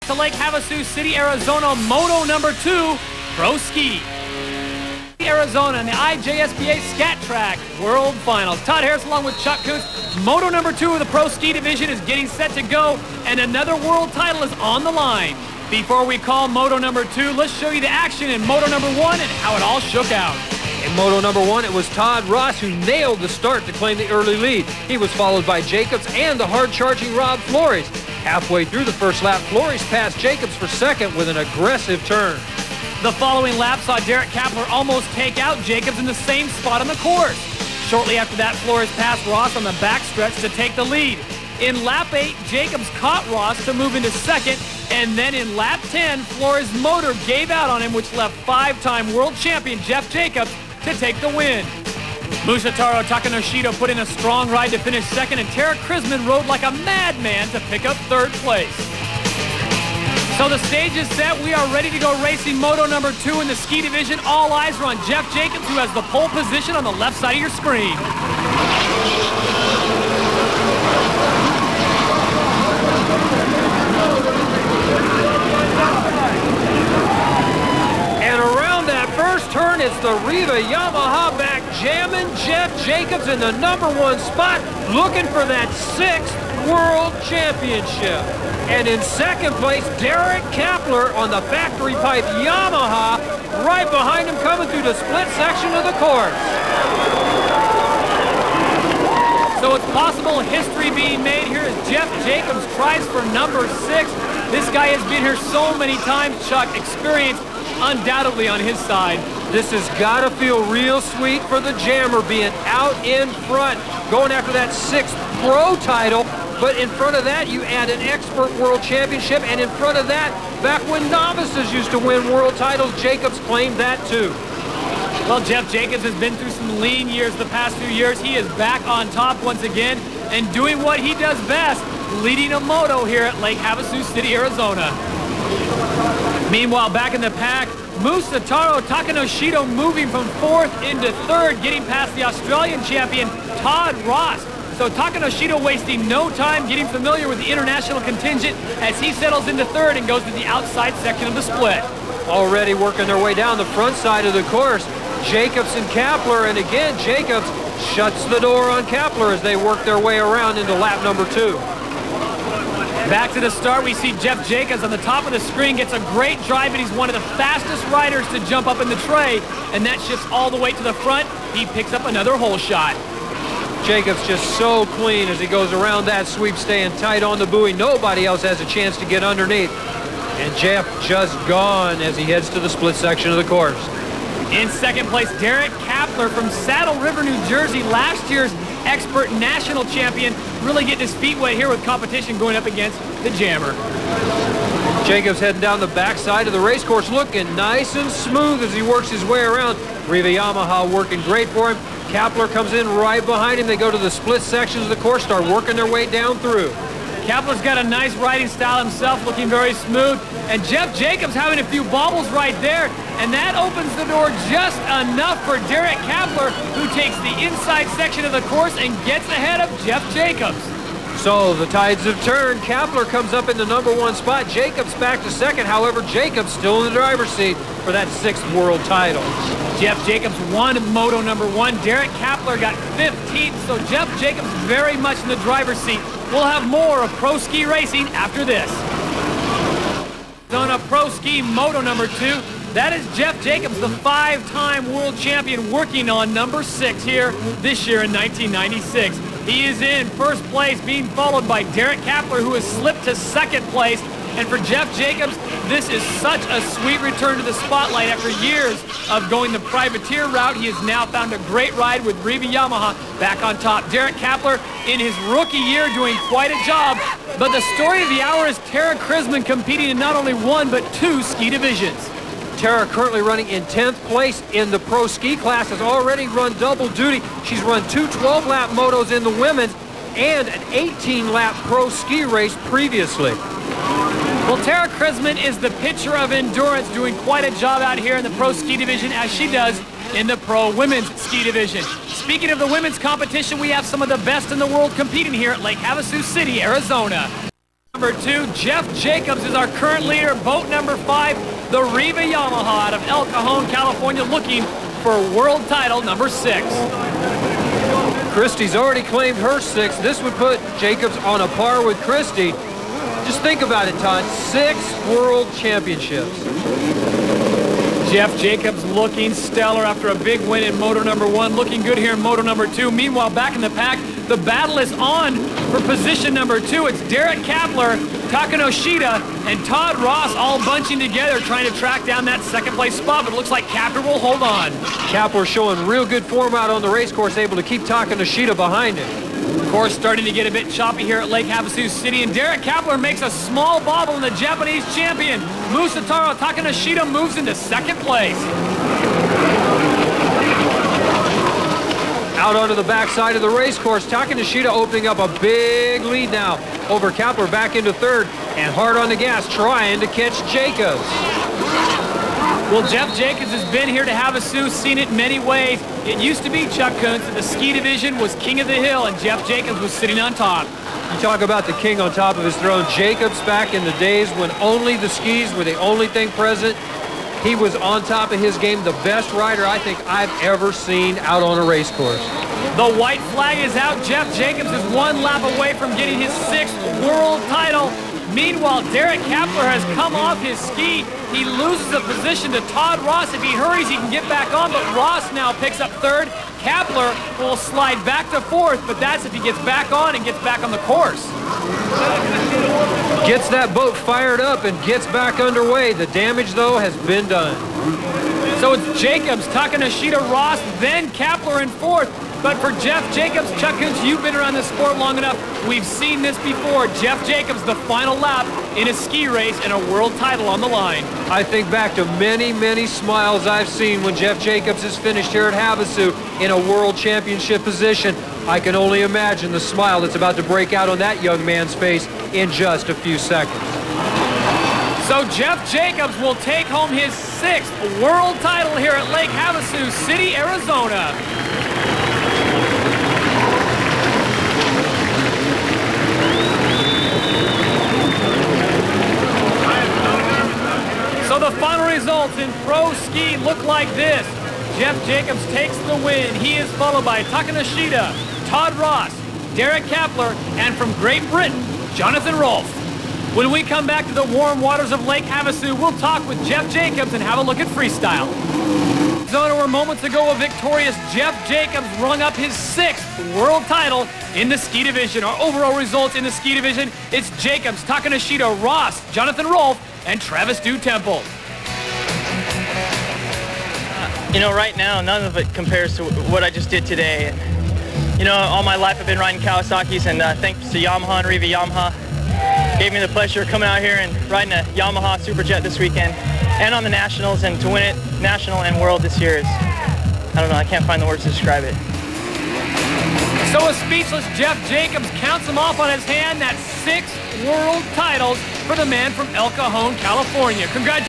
To Lake Havasu City, Arizona, Moto number 2, Pro Ski. Arizona and the IJSBA Scat Track World Finals. Todd Harris along with Chuck Kuntz. Moto number 2 of the Pro Ski Division is getting set to go, and another world title is on the line. Before we call Moto number 2, let's show you the action in Moto number 1 and how it all shook out. In Moto number 1, it was Todd Ross who nailed the start to claim the early lead. He was followed by Jacobs and the hard-charging Rob Flores. Halfway through the first lap, Flores passed Jacobs for second with an aggressive turn. The following lap saw Derek Kapler almost take out Jacobs in the same spot on the course. Shortly after that, Flores passed Ross on the backstretch to take the lead. In lap 8, Jacobs caught Ross to move into second, and then in lap 10, Flores' motor gave out on him, which left 5-time world champion Jeff Jacobs to take the win. Musataro Takanoshido put in a strong ride to finish second, and Tara Krisman rode like a madman to pick up third place. So the stage is set. We are ready to go racing Moto number 2 in the ski division. All eyes are on Jeff Jacobs, who has the pole position on the left side of your screen. And around that first turn, it's the Riva Yamaha back jamming Jeff Jacobs in the number 1 spot, looking for that 6th World Championship. And in second place, Derek Kapler on the factory pipe Yamaha, right behind him coming through the split section of the course. So it's possible history being made here as Jeff Jacobs tries for number 6. This guy has been here so many times, Chuck. Experience undoubtedly on his side. This has got to feel real sweet for the Jammer, being out in front, going after that 6th pro title. But in front of that, you add an expert world championship, and in front of that, back when novices used to win world titles, Jacobs claimed that too. Well, Jeff Jacobs has been through some lean years the past few years. He is back on top once again and doing what he does best, leading a moto here at Lake Havasu City, Arizona. Meanwhile, back in the pack, Musataro Takanoshido moving from 4th into 3rd, getting past the Australian champion, Todd Ross. So Takanoshido wasting no time getting familiar with the international contingent as he settles into 3rd and goes to the outside section of the split. Already working their way down the front side of the course, Jacobs and Kapler, and again, Jacobs shuts the door on Kapler as they work their way around into lap number 2. Back to the start, we see Jeff Jacobs on the top of the screen, gets a great drive, and he's one of the fastest riders to jump up in the tray, and that shifts all the way to the front. He picks up another hole shot. Jacobs just so clean as he goes around that sweep, staying tight on the buoy. Nobody else has a chance to get underneath. And Jeff just gone as he heads to the split section of the course. In second place, Derek Kapler from Saddle River, New Jersey, last year's expert national champion, really getting his feet wet here with competition going up against the Jammer. Jacobs heading down the backside of the race course, looking nice and smooth as he works his way around. Riva Yamaha working great for him. Kapler comes in right behind him. They go to the split sections of the course, start working their way down through. Kapler's got a nice riding style himself, looking very smooth. And Jeff Jacobs having a few bobbles right there. And that opens the door just enough for Derek Kapler, who takes the inside section of the course and gets ahead of Jeff Jacobs. So the tides have turned. Kapler comes up in the number 1 spot. Jacobs back to second. However, Jacobs still in the driver's seat for that 6th world title. Jeff Jacobs won Moto number 1. Derek Kapler got 15th. So Jeff Jacobs very much in the driver's seat. We'll have more of pro ski racing after this. On a pro ski Moto number 2, that is Jeff Jacobs, the 5-time world champion, working on number 6 here this year in 1996. He is in first place, being followed by Derek Kapler, who has slipped to second place. And for Jeff Jacobs, this is such a sweet return to the spotlight after years of going the privateer route. He has now found a great ride with Riva Yamaha back on top. Derek Kapler in his rookie year doing quite a job. But the story of the hour is Tara Krisman competing in not only 1 but 2 ski divisions. Tara currently running in 10th place in the pro ski class, has already run double duty. She's run 2 12-lap motos in the women's and an 18-lap pro ski race previously. Well, Tara Krisman is the picture of endurance, doing quite a job out here in the pro ski division as she does in the pro women's ski division. Speaking of the women's competition, we have some of the best in the world competing here at Lake Havasu City, Arizona. Number 2, Jeff Jacobs is our current leader. Boat number 5, the Riva Yamaha out of El Cajon, California, looking for world title number 6. Christie's already claimed her 6th. This would put Jacobs on a par with Christie. Just think about it, Todd. 6 world championships. Jeff Jacobs looking stellar after a big win in moto number 1. Looking good here in moto number 2. Meanwhile, back in the pack, the battle is on for position number 2. It's Derek Kapler, Takanoshita, and Todd Ross all bunching together trying to track down that second place spot, but it looks like Kapler will hold on. Kapler showing real good form out on the race course, able to keep Takanoshita behind him. Of course, starting to get a bit choppy here at Lake Havasu City, and Derek Kapler makes a small bobble in the Japanese champion. Musataro Takanoshita moves into second place. Out onto the backside of the race course, Takanoshita opening up a big lead now over Kapler, back into third, and hard on the gas trying to catch Jacobs. Well, Jeff Jacobs has been here to Havasu, seen it many ways. It used to be, Chuck Kuntz, that the ski division was king of the hill, and Jeff Jacobs was sitting on top. You talk about the king on top of his throne. Jacobs, back in the days when only the skis were the only thing present, he was on top of his game, the best rider I think I've ever seen out on a race course. The white flag is out. Jeff Jacobs is 1 lap away from getting his 6th world title. Meanwhile, Derek Kapler has come off his ski. He loses a position to Todd Ross. If he hurries, he can get back on, but Ross now picks up third. Kapler will slide back to 4th, but that's if he gets back on and gets back on the course. Gets that boat fired up and gets back underway. The damage, though, has been done. So it's Jacobs, Takanoshita, Ross, then Kapler in 4th. But for Jeff Jacobs, Chuck Kuntz, you've been around this sport long enough. We've seen this before. Jeff Jacobs, the final lap in a ski race and a world title on the line. I think back to many, many smiles I've seen when Jeff Jacobs is finished here at Havasu in a world championship position. I can only imagine the smile that's about to break out on that young man's face in just a few seconds. So Jeff Jacobs will take home his 6th world title here at Lake Havasu City, Arizona. So the final results in pro ski look like this. Jeff Jacobs takes the win. He is followed by Takanoshita, Todd Ross, Derek Kapler, and from Great Britain, Jonathan Rolfe. When we come back to the warm waters of Lake Havasu, we'll talk with Jeff Jacobs and have a look at freestyle. Arizona, where moments ago a victorious Jeff Jacobs rung up his 6th world title in the ski division. Our overall results in the ski division, it's Jacobs, Takanoshita, Ross, Jonathan Rolfe, and Travis Dew Temple. You know, right now, none of it compares to what I just did today. And, you know, all my life I've been riding Kawasaki's, and thanks to Yamaha and Riva Yamaha, gave me the pleasure of coming out here and riding a Yamaha Superjet this weekend and on the Nationals, and to win it National and World this year is, I don't know, I can't find the words to describe it. So a speechless Jeff Jacobs counts them off on his hand. That's 6 world titles for the man from El Cajon, California. Congratulations.